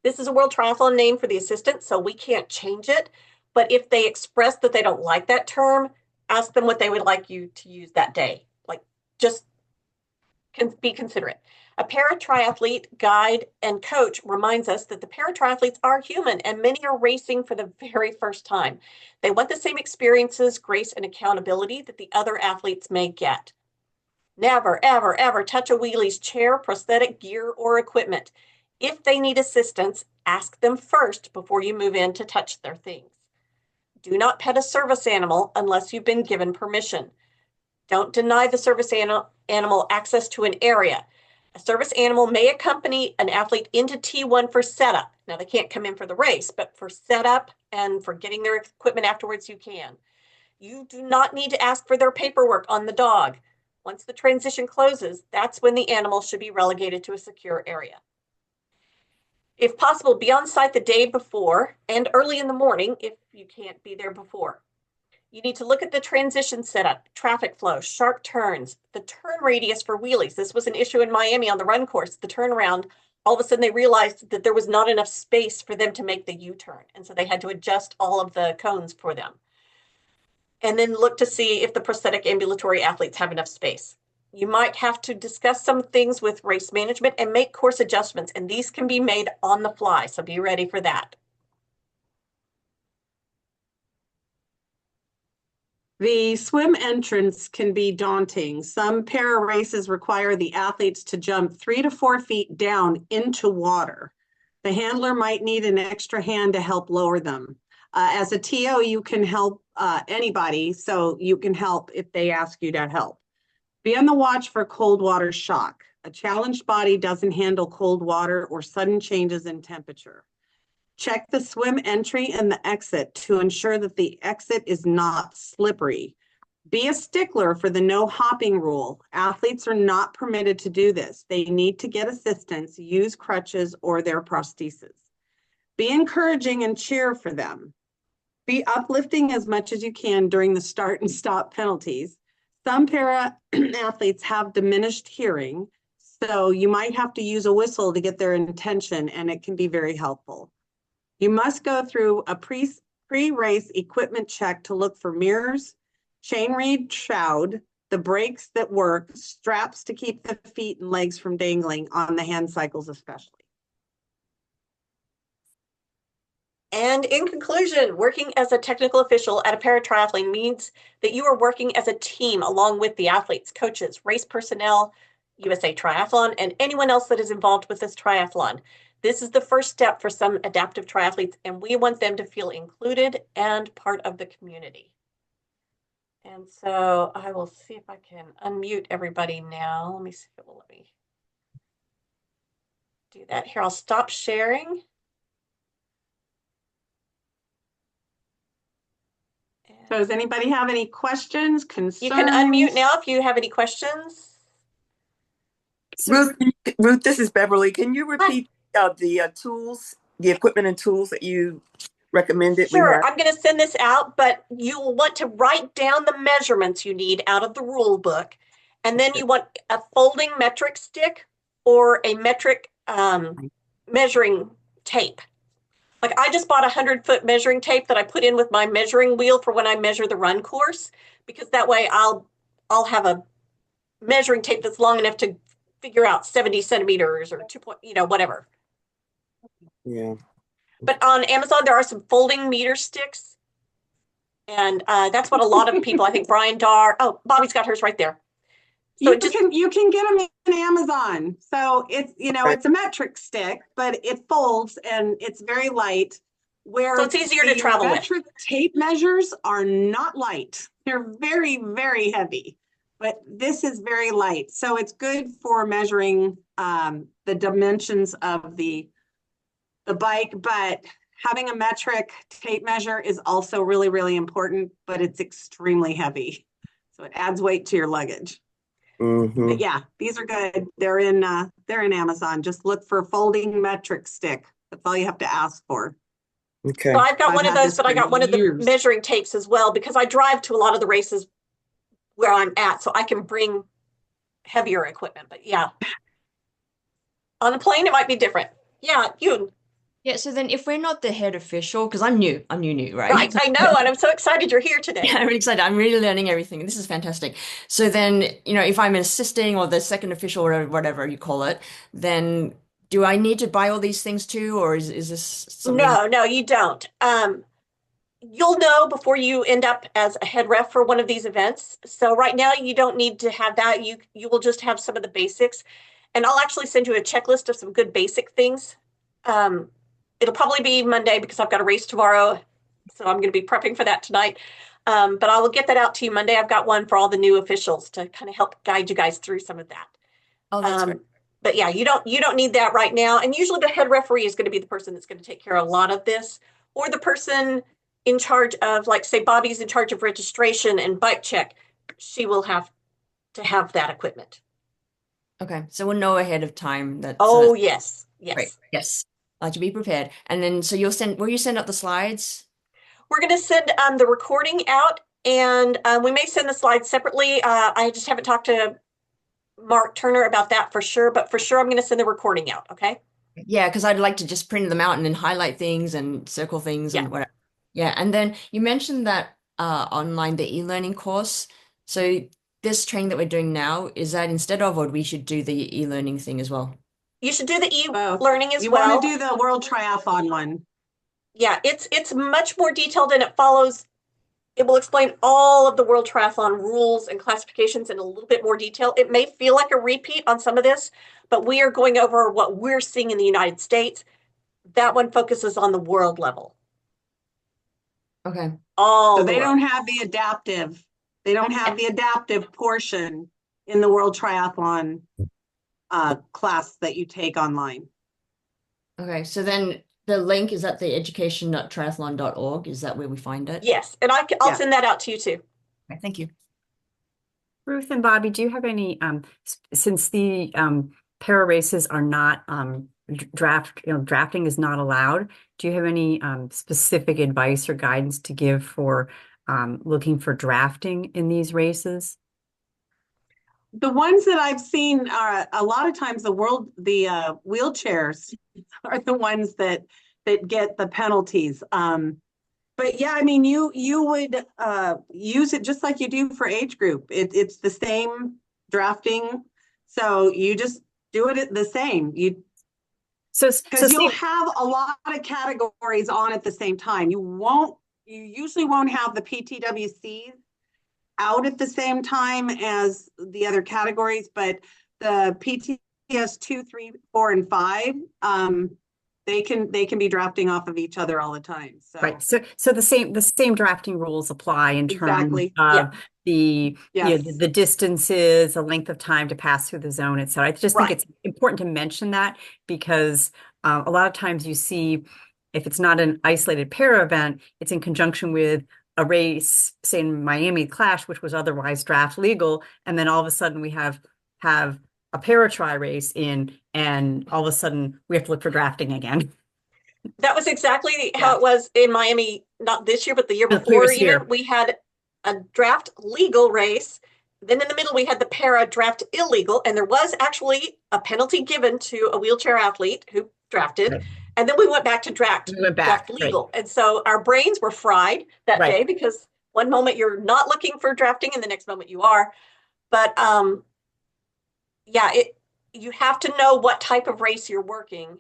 This is a World Triathlon name for the assistant, so we can't change it. But if they express that they don't like that term, ask them what they would like you to use that day. Like, just be considerate. A para triathlete guide and coach reminds us that the para triathletes are human and many are racing for the very first time. They want the same experiences, grace, and accountability that the other athletes may get. Never, ever, ever touch a wheelie's chair, prosthetic gear, or equipment. If they need assistance, ask them first before you move in to touch their things. Do not pet a service animal unless you've been given permission. Don't deny the service animal access to an area. A service animal may accompany an athlete into T1 for setup. Now, they can't come in for the race, but for setup and for getting their equipment afterwards, you can. You do not need to ask for their paperwork on the dog. Once the transition closes, that's when the animal should be relegated to a secure area. If possible, be on site the day before and early in the morning if you can't be there before. You need to look at the transition setup, traffic flow, sharp turns, the turn radius for wheelies. This was an issue in Miami on the run course, the turnaround. All of a sudden they realized that there was not enough space for them to make the U-turn. And so they had to adjust all of the cones for them. And then look to see if the prosthetic ambulatory athletes have enough space. You might have to discuss some things with race management and make course adjustments. And these can be made on the fly. So be ready for that. The swim entrance can be daunting. Some para races require the athletes to jump 3 to 4 feet down into water. The handler might need an extra hand to help lower them. As a TO, you can help anybody, so you can help if they ask you to help. Be on the watch for cold water shock. A challenged body doesn't handle cold water or sudden changes in temperature. Check the swim entry and the exit to ensure that the exit is not slippery. Be a stickler for the no hopping rule. Athletes are not permitted to do this. They need to get assistance, use crutches or their prosthesis. Be encouraging and cheer for them. Be uplifting as much as you can during the start and stop penalties. Some para athletes have diminished hearing, so you might have to use a whistle to get their attention, and it can be very helpful. You must go through a pre-race equipment check to look for mirrors, chain reed shroud, the brakes that work, straps to keep the feet and legs from dangling on the hand cycles especially. And in conclusion, working as a technical official at a para triathlon means that you are working as a team along with the athletes, coaches, race personnel, USA Triathlon, and anyone else that is involved with this triathlon. This is the first step for some adaptive triathletes, and we want them to feel included and part of the community. And so I will see if I can unmute everybody now. Let me see if it will let me do that. Here, I'll stop sharing. So does anybody have any questions, concerns? You can unmute now if you have any questions. Ruth, Ruth, this is Beverly. Can you repeat the tools, the equipment and tools that you recommended? Sure, I'm going to send this out, but you'll want to write down the measurements you need out of the rule book. And then you want a folding metric stick or a metric measuring tape. Like I just bought 100-foot measuring tape that I put in with my measuring wheel for when I measure the run course, because that way I'll have a measuring tape that's long enough to figure out 70 centimeters or 2 point, whatever. Yeah. But on Amazon, there are some folding meter sticks. And that's what a lot of people, I think Brian Darr, Bobby's got hers right there. So you can get them in Amazon. So it's, it's a metric stick, but it folds and it's very light. So it's easier to travel with. Metric tape measures are not light. They're very, very heavy, but this is very light. So it's good for measuring the dimensions of the bike, but having a metric tape measure is also really, really important, but it's extremely heavy. So it adds weight to your luggage. Mm-hmm. But yeah, these are good. They're in Amazon. Just look for folding metric stick. That's all you have to ask for. Okay. So I've got one of those, but I got one of the measuring tapes as well, because I drive to a lot of the races where I'm at, so I can bring heavier equipment. But yeah, on a plane, it might be different. Yeah, you. Yeah, so then if we're not the head official, because I'm new, right? Right, I know, and I'm so excited you're here today. Yeah, I'm really excited. I'm really learning everything. This is fantastic. So then, if I'm assisting or the second official or whatever you call it, then do I need to buy all these things too, or is this something? No, you don't. You'll know before you end up as a head ref for one of these events. So right now you don't need to have that. You will just have some of the basics. And I'll actually send you a checklist of some good basic things. It'll probably be Monday because I've got a race tomorrow. So I'm going to be prepping for that tonight. But I will get that out to you Monday. I've got one for all the new officials to kind of help guide you guys through some of that. Oh, that's great. But yeah, you don't need that right now. And usually the head referee is going to be the person that's going to take care of a lot of this, or the person in charge of, like, say, Bobby's in charge of registration and bike check. She will have to have that equipment. Okay, so we'll know ahead of time that. Oh, yes. Great. Yes. To be prepared. And then, so will you send out the slides? We're going to send the recording out And we may send the slides separately. I just haven't talked to Mark Turner about that for sure, but for sure I'm going to send the recording out. Okay. Yeah, because I'd like to just print them out and then highlight things and circle things Yeah. and whatever. Yeah, and then you mentioned that online, the e-learning course. So this training that we're doing now, is that instead of, or we should do the e-learning thing as well? You should do the Both. e-learning as You well. want to do the World Triathlon one. Yeah, it's much more detailed and it will explain all of the World Triathlon rules and classifications in a little bit more detail. It may feel like a repeat on some of this, but we are going over what we're seeing in the United States. That one focuses on the world level. Okay. So they don't have the adaptive. They don't have the adaptive portion in the World Triathlon class that you take online. Okay, so then the link is at the education.triathlon.org. Is that where we find it? Yes, and I'll send that out to you too. Okay, thank you. Ruth and Bobby, do you have any, since the para races are not drafting is not allowed, do you have any specific advice or guidance to give for looking for drafting in these races? The ones that I've seen are a lot of times the wheelchairs are the ones that get the penalties. But yeah, I mean, you would use it just like you do for age group. It's the same drafting, so you just do it the same. Because you'll have a lot of categories on at the same time. You usually won't have the PTWCs out at the same time as the other categories, but the PTS 2, 3, 4, and 5, they can be drafting off of each other all the time. So right. So the same drafting rules apply in terms of the the distances, the length of time to pass through the zone, et cetera. I just think it's important to mention that because a lot of times you see if it's not an isolated para event, it's in conjunction with a race, say in Miami Clash, which was otherwise draft legal, and then all of a sudden we have a para tri race in, and all of a sudden we have to look for drafting again. That was exactly how it was in Miami, not this year, but the year before even. We had a draft legal race. Then in the middle, we had the para draft illegal, and there was actually a penalty given to a wheelchair athlete who drafted. Right. And then we went back to draft legal. Right. And so our brains were fried that day because one moment you're not looking for drafting and the next moment you are. But you have to know what type of race you're working.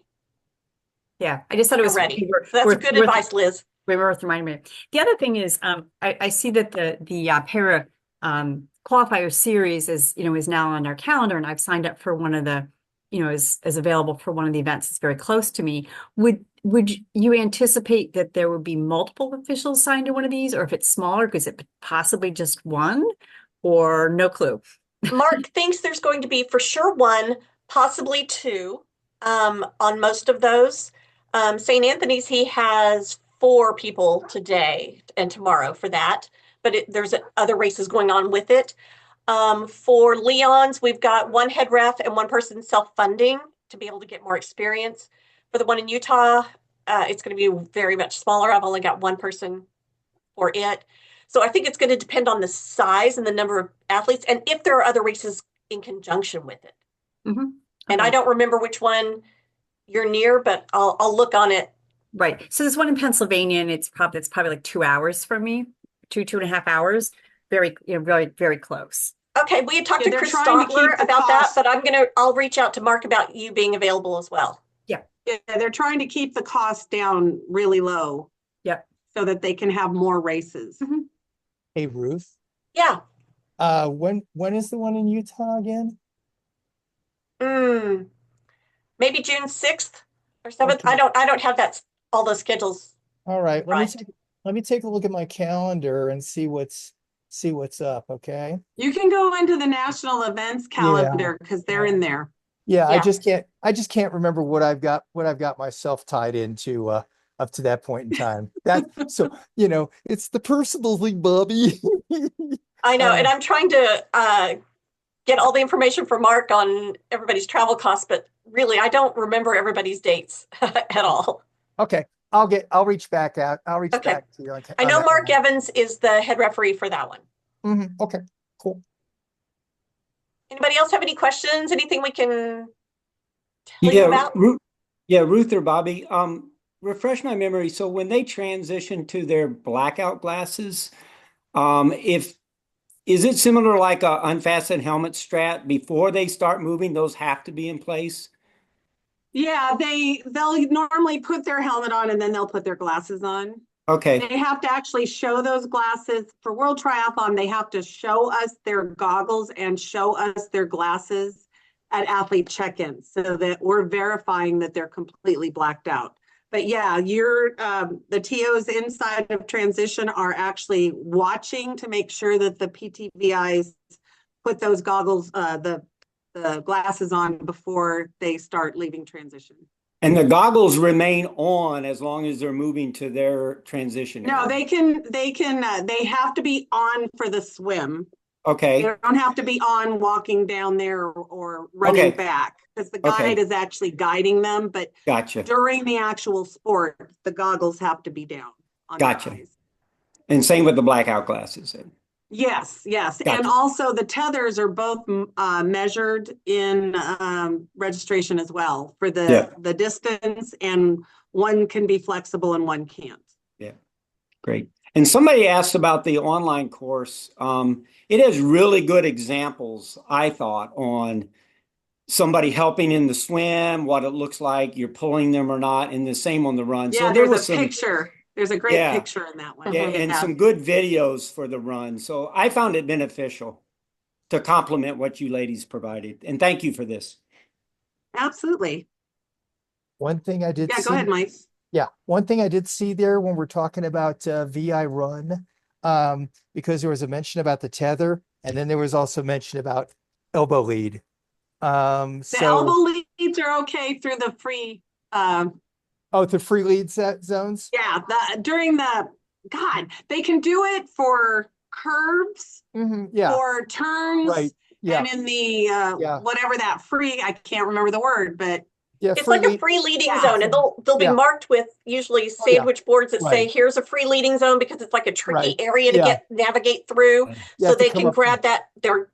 Yeah, I just thought it was ready. So that's good advice, Liz. Worth reminding me. The other thing is, I see that the para qualifier series is now on our calendar, and I've signed up for one of the is available for one of the events that's very close to me. Would you anticipate that there would be multiple officials signed to one of these, or if it's smaller, is it possibly just one, or no clue? Mark thinks there's going to be for sure one, possibly two, on most of those. St. Anthony's, he has 4 people today and tomorrow for that, but there's other races going on with it. For Leon's, we've got 1 head ref and 1 person self-funding to be able to get more experience. For the one in Utah, it's going to be very much smaller. I've only got 1 person for it. So I think it's going to depend on the size and the number of athletes and if there are other races in conjunction with it. Mm-hmm. Okay. And I don't remember which one you're near, but I'll look on it. Right. So there's one in Pennsylvania, and it's probably like 2 hours from me, 2.5 hours. Very, very, very close. Okay, we had talked to Chris Stotler about that, but I'll reach out to Mark about you being available as well. Yeah, they're trying to keep the cost down really low. Yep. So that they can have more races. Mm-hmm. Hey, Ruth. Yeah. When is the one in Utah again? Maybe June 6th or 7th. Okay. I don't have all those schedules. All right. Let me take a look at my calendar and see what's up. Okay. You can go into the national events calendar because they're in there. Yeah, I just can't remember what I've got myself tied into up to that point in time. So it's the personal thing, Bobby. I know, and I'm trying to get all the information from Mark on everybody's travel costs, but really I don't remember everybody's dates at all. Okay. I'll reach back out. I'll reach Okay. back to you I on know that Mark one. Evans is the head referee for that one. Okay, cool. Anybody else have any questions? Anything we can tell you about? Ruth or Bobby, refresh my memory. So when they transition to their blackout glasses, if is it similar like a unfastened helmet strap before they start moving? Those have to be in place. Yeah, they'll normally put their helmet on and then they'll put their glasses on. Okay. They have to actually show those glasses. For World Triathlon, they have to show us their goggles and show us their glasses at athlete check-in so that we're verifying that they're completely blacked out. But yeah, the TOs inside of transition are actually watching to make sure that the PTVIs put those goggles, the glasses on before they start leaving transition. And the goggles remain on as long as they're moving to their transition area. No, they have to be on for the swim. Okay. They don't have to be on walking down there or running back because the guide is actually guiding them. But gotcha. During the actual sport, the goggles have to be down on gotcha. their eyes. And same with the blackout glasses. Yes. Gotcha. And also the tethers are both measured in registration as well for the distance, and one can be flexible and one can't. Yeah, great. And somebody asked about the online course. It has really good examples, I thought, on somebody helping in the swim, what it looks like, you're pulling them or not, and the same on the run. Yeah, so there was a picture. There's a great picture in that one. Yeah, and some good videos for the run. So I found it beneficial to complement what you ladies provided. And thank you for this. Absolutely. One thing I did see. Go ahead, Mike. Yeah, one thing I did see there when we're talking about VI run, because there was a mention about the tether, and then there was also mention about elbow lead. The elbow leads are okay through the free. The free lead zones. Yeah, they can do it for curves, for turns, right? Yeah, and in the whatever that free, I can't remember the word, but. Yeah, it's like a free leading zone, and they'll be marked with usually sandwich boards that say, here's a free leading zone, because it's like a tricky area to navigate through. So they can grab their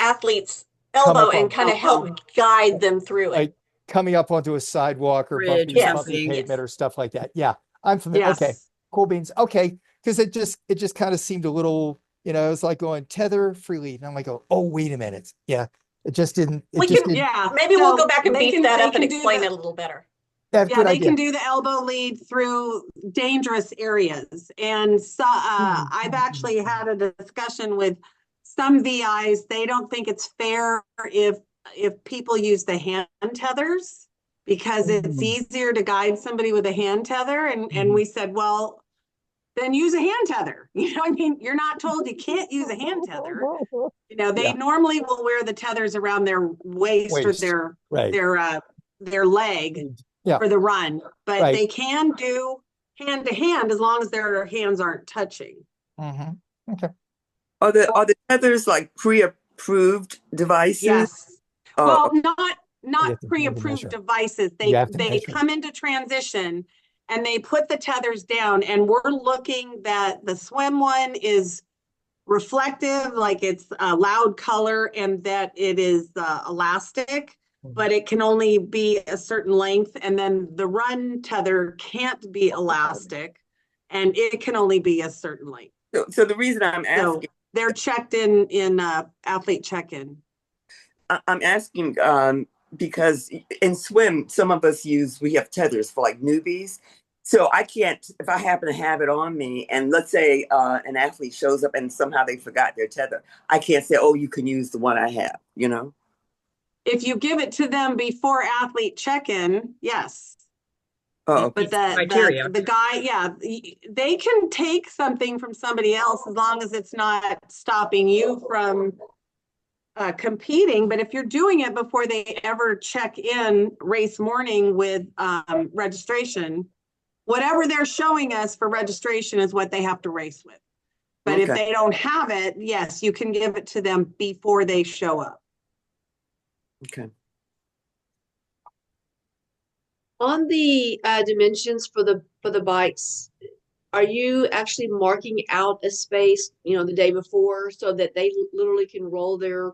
athlete's elbow and kind of help guide them through it. Coming up onto a sidewalk or bumpy pavement or stuff like that. Yeah, I'm familiar. Yes. Okay, cool beans. Okay, because it just kind of seemed a little, it was like going tether, free lead. And I'm like, oh, wait a minute. Yeah. It just didn't. Maybe we'll go back and beef that up and explain it a little better. They can do the elbow lead through dangerous areas. And so I've actually had a discussion with some VIs. They don't think it's fair if people use the hand tethers because it's easier to guide somebody with a hand tether. And we said, well, then use a hand tether. You're not told you can't use a hand tether. They normally will wear the tethers around their waist. Or their leg for the run, but they can do hand to hand as long as their hands aren't touching. Okay. Are the tethers like pre-approved devices? Yes. Well, not pre-approved devices. They come into transition and they put the tethers down, and we're looking that the swim one is reflective, like it's a loud color, and that it is elastic, but it can only be a certain length. And then the run tether can't be elastic, and it can only be a certain length. So the reason I'm asking, they're checked in athlete check-in. I'm asking because in swim, some of us we have tethers for like newbies. So I can't, if I happen to have it on me and let's say an athlete shows up and somehow they forgot their tether, I can't say, oh, you can use the one I have, If you give it to them before athlete check-in, yes. But the guy, they can take something from somebody else as long as it's not stopping you from competing. But if you're doing it before they ever check in race morning with registration, whatever they're showing us for registration is what they have to race with. But if they don't have it, yes, you can give it to them before they show up. Okay. On the dimensions for the bikes, are you actually marking out a space, the day before so that they literally can roll their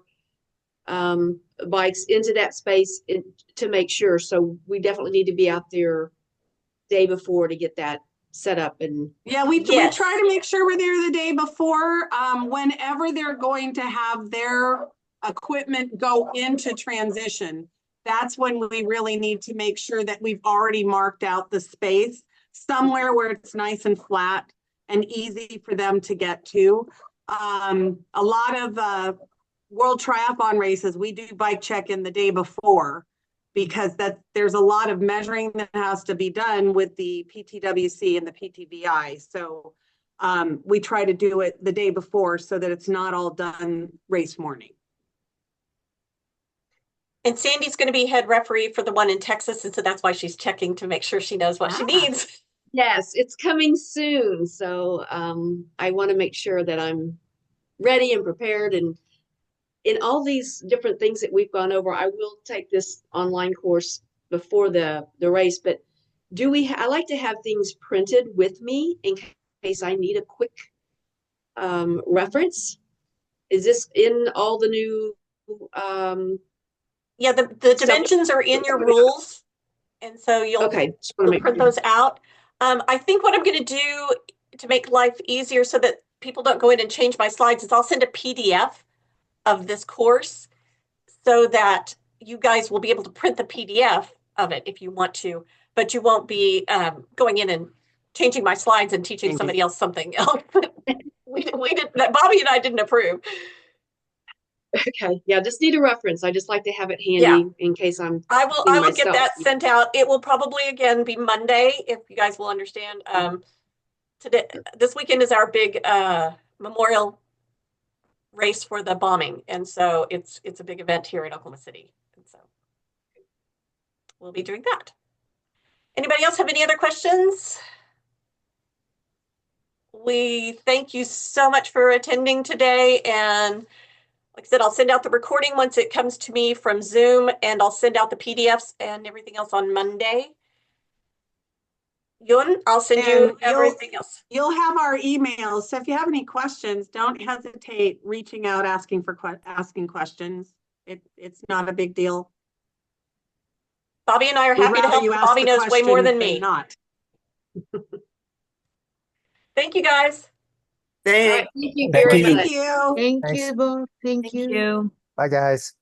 bikes into that space to make sure? So we definitely need to be out there day before to get that set up. And yeah, we try to make sure we're there the day before. Whenever they're going to have their equipment go into transition, that's when we really need to make sure that we've already marked out the space somewhere where it's nice and flat and easy for them to get to. A lot of World Triathlon races, we do bike check-in the day before, because there's a lot of measuring that has to be done with the PTWC and the PTVI. So we try to do it the day before so that it's not all done race morning. And Sandy's going to be head referee for the one in Texas, and so that's why she's checking to make sure she knows what she needs. Yes, it's coming soon. So I want to make sure that I'm ready and prepared. And in all these different things that we've gone over, I will take this online course before the race. But I like to have things printed with me in case I need a quick reference. Is this in all the new yeah, the dimensions are in your rules, and so you'll print those out. I think what I'm going to do to make life easier so that people don't go in and change my slides is I'll send a PDF of this course so that you guys will be able to print the PDF of it if you want to, but you won't be going in and changing my slides and teaching somebody else something else. we did that. Bobby and I didn't approve. Okay, yeah, just need a reference. I just like to have it handy in case I will get that sent out. It will probably again be Monday, if you guys will understand. This weekend is our big memorial race for the bombing, and so it's a big event here in Oklahoma City, and so we'll be doing that. Anybody else have any other questions? We thank you so much for attending today, and like I said, I'll send out the recording once it comes to me from Zoom, and I'll send out the PDFs and everything else on Monday. Yun, I'll send you everything else. You'll have our emails. So if you have any questions, don't hesitate reaching out, asking questions. It's not a big deal. Bobby and I are happy to help. Bobby knows way more than me. Not. Thank you, guys. Thank you very much. Thank you. Thank you both. Thank you. Bye, guys.